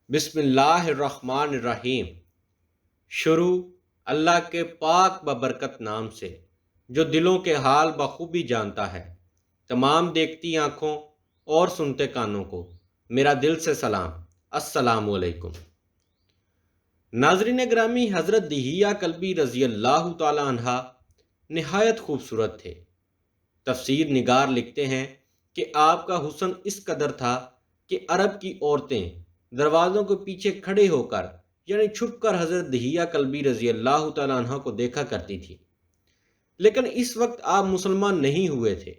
بسم اللہ الرحمن الرحیم۔ شروع اللہ کے پاک ببرکت نام سے جو دلوں کے حال بخوبی جانتا ہے۔ تمام دیکھتی آنکھوں اور سنتے کانوں کو میرا دل سے سلام، السلام علیکم۔ ناظرین گرامی، حضرت دہیہ کلبی رضی اللہ تعالی عنہ نہایت خوبصورت تھے۔ تفسیر نگار لکھتے ہیں کہ آپ کا حسن اس قدر تھا کہ عرب کی عورتیں دروازوں کے پیچھے کھڑے ہو کر یعنی چھپ کر حضرت دہیہ کلبی رضی اللہ تعالیٰ عنہ کو دیکھا کرتی تھی۔ لیکن اس وقت آپ مسلمان نہیں ہوئے تھے۔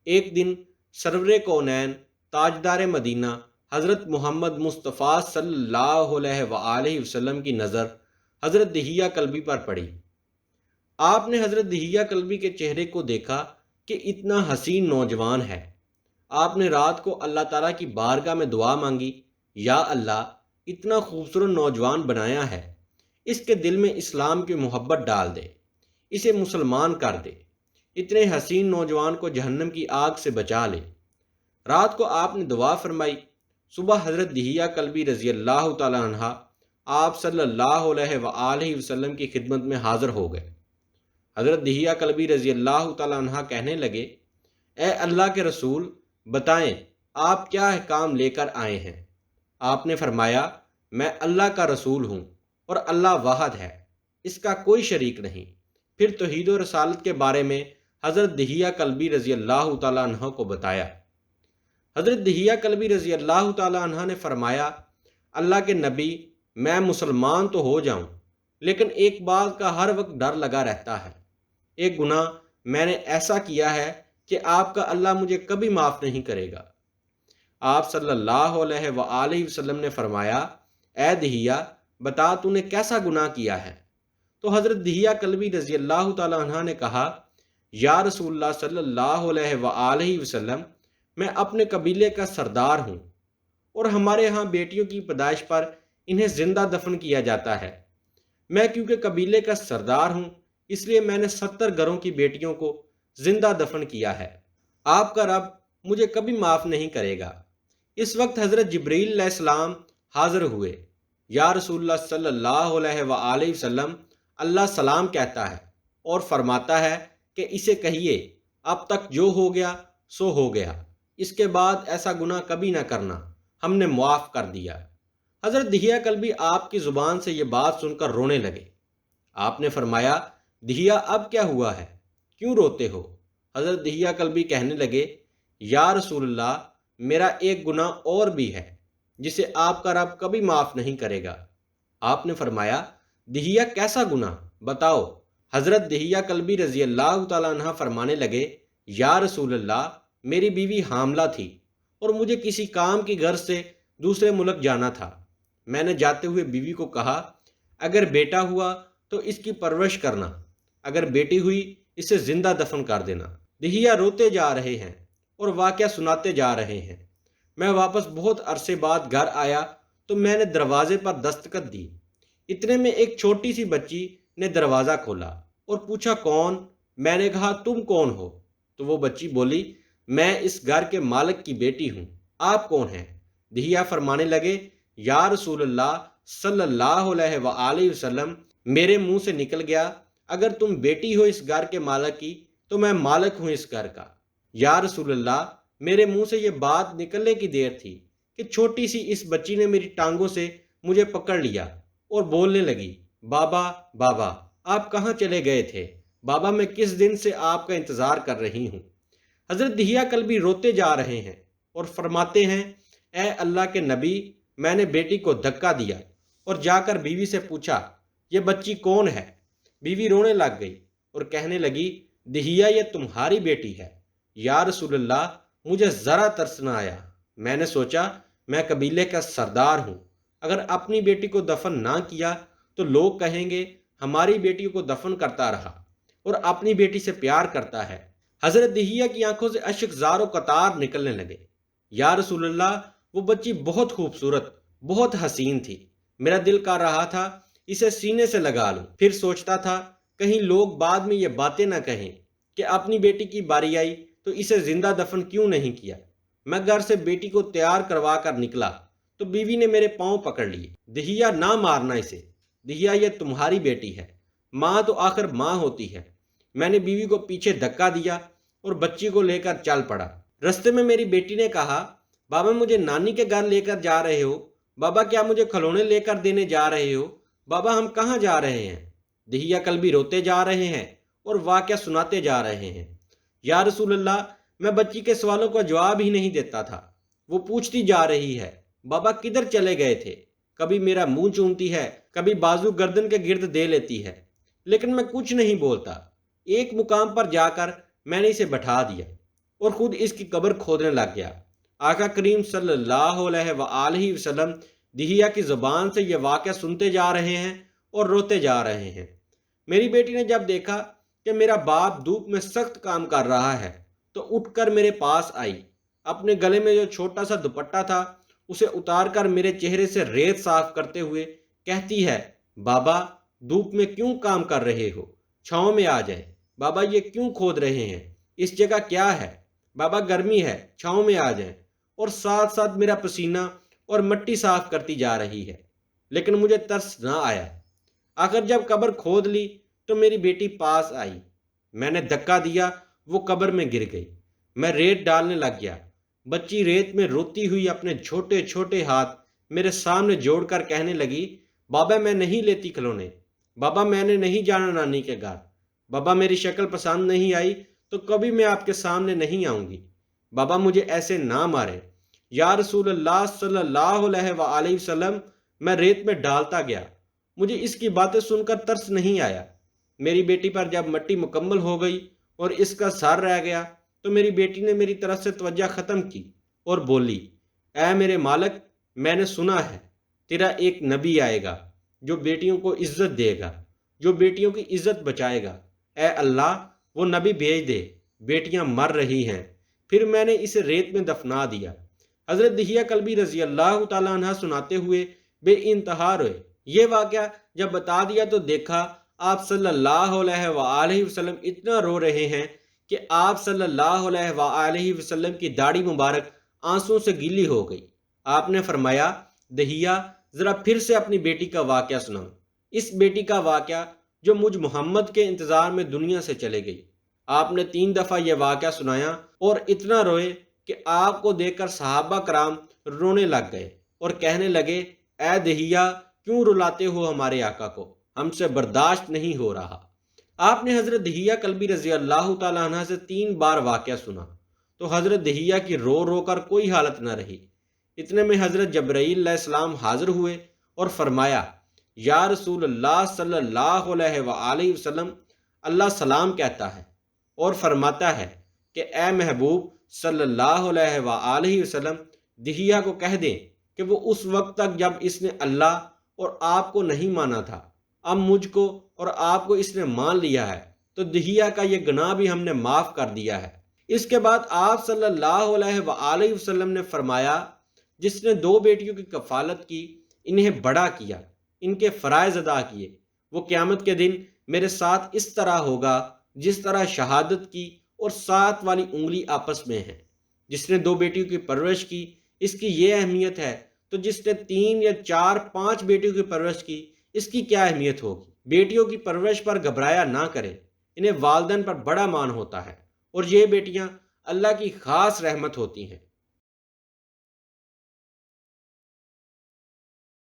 ایک دن سرور کونین تاجدار مدینہ حضرت محمد مصطفیٰ صلی اللہ علیہ وآلہ وسلم کی نظر حضرت دہیہ کلبی پر پڑی۔ آپ نے حضرت دہیہ کلبی کے چہرے کو دیکھا کہ اتنا حسین نوجوان ہے۔ آپ نے رات کو اللہ تعالیٰ کی بارگاہ میں دعا مانگی، یا اللہ، اتنا خوبصورت نوجوان بنایا ہے، اس کے دل میں اسلام کی محبت ڈال دے، اسے مسلمان کر دے، اتنے حسین نوجوان کو جہنم کی آگ سے بچا لے۔ رات کو آپ نے دعا فرمائی۔ صبح حضرت دہیہ کلبی رضی اللہ تعالی عنہ آپ صلی اللہ علیہ وآلہ وسلم کی خدمت میں حاضر ہو گئے۔ حضرت دہیہ کلبی رضی اللہ تعالی عنہ کہنے لگے، اے اللہ کے رسول، بتائیں آپ کیا احکام لے کر آئے ہیں؟ آپ نے فرمایا، میں اللہ کا رسول ہوں اور اللہ واحد ہے، اس کا کوئی شریک نہیں۔ پھر توحید و رسالت کے بارے میں حضرت دہیہ کلبی رضی اللہ تعالی عنہ کو بتایا۔ حضرت دہیہ کلبی رضی اللہ تعالی عنہ نے فرمایا، اللہ کے نبی، میں مسلمان تو ہو جاؤں، لیکن ایک بات کا ہر وقت ڈر لگا رہتا ہے۔ ایک گناہ میں نے ایسا کیا ہے کہ آپ کا اللہ مجھے کبھی معاف نہیں کرے گا۔ آپ صلی اللہ علیہ وآلہ وسلم نے فرمایا، اے دہیہ، بتا تو نے کیسا گناہ کیا ہے؟ تو حضرت دہیہ کلبی رضی اللہ تعالی عنہ نے کہا، یا رسول اللہ صلی اللہ علیہ وآلہ وسلم، میں اپنے قبیلے کا سردار ہوں اور ہمارے ہاں بیٹیوں کی پیدائش پر انہیں زندہ دفن کیا جاتا ہے۔ میں کیونکہ قبیلے کا سردار ہوں، اس لیے میں نے 70 گھروں کی بیٹیوں کو زندہ دفن کیا ہے۔ آپ کا رب مجھے کبھی معاف نہیں کرے گا۔ اس وقت حضرت جبریل علیہ السلام حاضر ہوئے۔ یا رسول اللہ صلی اللہ علیہ وآلہ وسلم، اللہ سلام کہتا ہے اور فرماتا ہے کہ اسے کہیے، اب تک جو ہو گیا سو ہو گیا، اس کے بعد ایسا گناہ کبھی نہ کرنا، ہم نے معاف کر دیا۔ حضرت دہیہ کلبی آپ کی زبان سے یہ بات سن کر رونے لگے۔ آپ نے فرمایا، دہیہ، اب کیا ہوا ہے، کیوں روتے ہو؟ حضرت دہیہ کلبی کہنے لگے، یا رسول اللہ، میرا ایک گناہ اور بھی ہے جسے آپ کا رب کبھی معاف نہیں کرے گا۔ آپ نے فرمایا، دہیہ، کیسا گناہ، بتاؤ۔ حضرت دہیہ کلبی رضی اللہ تعالیٰ عنہ فرمانے لگے، یا رسول اللہ، میری بیوی حاملہ تھی اور مجھے کسی کام کی غرض سے دوسرے ملک جانا تھا۔ میں نے جاتے ہوئے بیوی کو کہا، اگر بیٹا ہوا تو اس کی پرورش کرنا، اگر بیٹی ہوئی اسے زندہ دفن کر دینا۔ دہیہ روتے جا رہے ہیں اور واقعہ سناتے جا رہے ہیں۔ میں واپس بہت عرصے بعد گھر آیا تو میں نے دروازے پر دستک دی۔ اتنے میں ایک چھوٹی سی بچی نے دروازہ کھولا اور پوچھا، کون؟ میں نے کہا، تم کون ہو؟ تو وہ بچی بولی، میں اس گھر کے مالک کی بیٹی ہوں، آپ کون ہیں؟ دہیہ فرمانے لگے، یا رسول اللہ صلی اللہ علیہ وآلہ وسلم، میرے منہ سے نکل گیا، اگر تم بیٹی ہو اس گھر کے مالک کی تو میں مالک ہوں اس گھر کا۔ یا رسول اللہ، میرے منہ سے یہ بات نکلنے کی دیر تھی کہ چھوٹی سی اس بچی نے میری ٹانگوں سے مجھے پکڑ لیا اور بولنے لگی، بابا، بابا، آپ کہاں چلے گئے تھے؟ بابا، میں کس دن سے آپ کا انتظار کر رہی ہوں۔ حضرت دہیہ کلبی روتے جا رہے ہیں اور فرماتے ہیں، اے اللہ کے نبی، میں نے بیٹی کو دھکا دیا اور جا کر بیوی سے پوچھا، یہ بچی کون ہے؟ بیوی رونے لگ گئی اور کہنے لگی، دہیہ، یہ تمہاری بیٹی ہے۔ یا رسول اللہ، مجھے ذرا ترس نہ آیا۔ میں نے سوچا، میں قبیلے کا سردار ہوں، اگر اپنی بیٹی کو دفن نہ کیا تو لوگ کہیں گے ہماری بیٹی کو دفن کرتا رہا اور اپنی بیٹی سے پیار کرتا ہے۔ حضرت دہیہ کی آنکھوں سے اشک زار و قطار نکلنے لگے۔ یا رسول اللہ، وہ بچی بہت خوبصورت، بہت حسین تھی، میرا دل کر رہا تھا اسے سینے سے لگا لوں۔ پھر سوچتا تھا کہیں لوگ بعد میں یہ باتیں نہ کہیں کہ اپنی بیٹی کی باری آئی تو اسے زندہ دفن کیوں نہیں کیا۔ میں گھر سے بیٹی کو تیار کروا کر نکلا تو بیوی نے میرے پاؤں پکڑ لیے۔ دہیا نہ مارنا اسے، دہیا یہ تمہاری بیٹی ہے، ماں تو آخر ماں ہوتی ہے۔ میں نے بیوی کو پیچھے دھکا دیا اور بچی کو لے کر چل پڑا۔ رستے میں میری بیٹی نے کہا، بابا مجھے نانی کے گھر لے کر جا رہے ہو؟ بابا کیا مجھے کھلونے لے کر دینے جا رہے ہو؟ بابا ہم کہاں جا رہے ہیں؟ دہیا کلبی روتے جا رہے ہیں اور واقعہ سناتے جا رہے ہیں۔ یا رسول اللہ، میں بچی کے سوالوں کا جواب ہی نہیں دیتا تھا۔ وہ پوچھتی جا رہی ہے، بابا کدھر چلے گئے تھے؟ کبھی میرا منہ چومتی ہے، کبھی بازو گردن کے گرد دے لیتی ہے، لیکن میں کچھ نہیں بولتا۔ ایک مقام پر جا کر میں نے اسے بٹھا دیا اور خود اس کی قبر کھودنے لگ گیا۔ آقا کریم صلی اللہ علیہ وآلہ وسلم دہیا کی زبان سے یہ واقعہ سنتے جا رہے ہیں اور روتے جا رہے ہیں۔ میری بیٹی نے جب دیکھا کہ میرا باپ دھوپ میں سخت کام کر رہا ہے تو اٹھ کر میرے پاس آئی۔ اپنے گلے میں جو چھوٹا سا دوپٹہ تھا اسے اتار کر میرے چہرے سے ریت صاف کرتے ہوئے کہتی ہے، بابا دھوپ میں کیوں کام کر رہے ہو؟ چھاؤں میں آ جائے۔ بابا یہ کیوں کھود رہے ہیں؟ اس جگہ کیا ہے؟ بابا گرمی ہے، چھاؤں میں آ جائیں۔ اور ساتھ ساتھ میرا پسینہ اور مٹی صاف کرتی جا رہی ہے، لیکن مجھے ترس نہ آیا۔ آخر جب قبر کھود لی تو میری بیٹی پاس آئی، میں نے دھکا دیا، وہ قبر میں گر گئی۔ میں ریت ڈالنے لگ گیا۔ بچی ریت میں روتی ہوئی اپنے چھوٹے چھوٹے ہاتھ میرے سامنے جوڑ کر کہنے لگی، بابا میں نہیں لیتی کھلونے، بابا میں نے نہیں جانا نانی کے گھر، بابا میری شکل پسند نہیں آئی تو کبھی میں آپ کے سامنے نہیں آؤں گی، بابا مجھے ایسے نہ مارے۔ یا رسول اللہ صلی اللہ علیہ وآلہ وسلم، میں ریت میں ڈالتا گیا، مجھے اس کی باتیں سن کر ترس نہیں آیا۔ میری بیٹی پر جب مٹی مکمل ہو گئی اور اس کا سر رہ گیا تو میری بیٹی نے میری طرف سے توجہ ختم کی اور بولی، اے میرے مالک، میں نے سنا ہے تیرا ایک نبی آئے گا جو بیٹیوں کو عزت دے گا، جو بیٹیوں کی عزت بچائے گا۔ اے اللہ وہ نبی بھیج دے، بیٹیاں مر رہی ہیں۔ پھر میں نے اسے ریت میں دفنا دیا۔ حضرت دہیا کلبی رضی اللہ تعالیٰ عنہ سناتے ہوئے بے انتہا روئے۔ یہ واقعہ جب بتا دیا تو دیکھا آپ صلی اللہ علیہ وآلہ وسلم اتنا رو رہے ہیں کہ آپ صلی اللہ علیہ وآلہ وسلم کی داڑھی مبارک آنسوں سے گیلی ہو گئی۔ آپ نے فرمایا، دہیا ذرا پھر سے اپنی بیٹی کا واقعہ سناؤ، اس بیٹی کا واقعہ جو مجھ محمد کے انتظار میں دنیا سے چلے گئی۔ آپ نے 3 دفعہ یہ واقعہ سنایا اور اتنا روئے کہ آپ کو دیکھ کر صحابہ کرام رونے لگ گئے اور کہنے لگے، اے دہیا کیوں رلاتے ہو ہمارے آقا کو، ہم سے برداشت نہیں ہو رہا۔ آپ نے حضرت دہیا کلبی رضی اللہ تعالیٰ عنہ سے 3 بار واقعہ سنا تو حضرت دہیا کی رو رو کر کوئی حالت نہ رہی۔ اتنے میں حضرت جبرائیل علیہ السلام حاضر ہوئے اور فرمایا، یا رسول اللہ صلی اللہ علیہ وآلہ وسلم، اللہ سلام کہتا ہے اور فرماتا ہے کہ اے محبوب صلی اللہ علیہ وآلہ وسلم، دہیا کو کہہ دیں کہ وہ اس وقت تک جب اس نے اللہ اور آپ کو نہیں مانا تھا، اب مجھ کو اور آپ کو اس نے مان لیا ہے تو دہیا کا یہ گناہ بھی ہم نے معاف کر دیا ہے۔ اس کے بعد آپ صلی اللہ علیہ وآلہ وسلم نے فرمایا، جس نے 2 بیٹیوں کی کفالت کی، انہیں بڑا کیا، ان کے فرائض ادا کیے، وہ قیامت کے دن میرے ساتھ اس طرح ہوگا جس طرح شہادت کی اور 7 والی انگلی آپس میں ہے۔ جس نے 2 بیٹیوں کی پرورش کی، اس کی یہ اہمیت ہے، تو جس نے 3 یا 4 5 بیٹیوں کی پرورش کی، اس کی کیا اہمیت ہوگی۔ بیٹیوں کی پرورش پر گھبرایا نہ کرے، انہیں والدین پر بڑا مان ہوتا ہے اور یہ بیٹیاں اللہ کی خاص رحمت ہوتی ہیں۔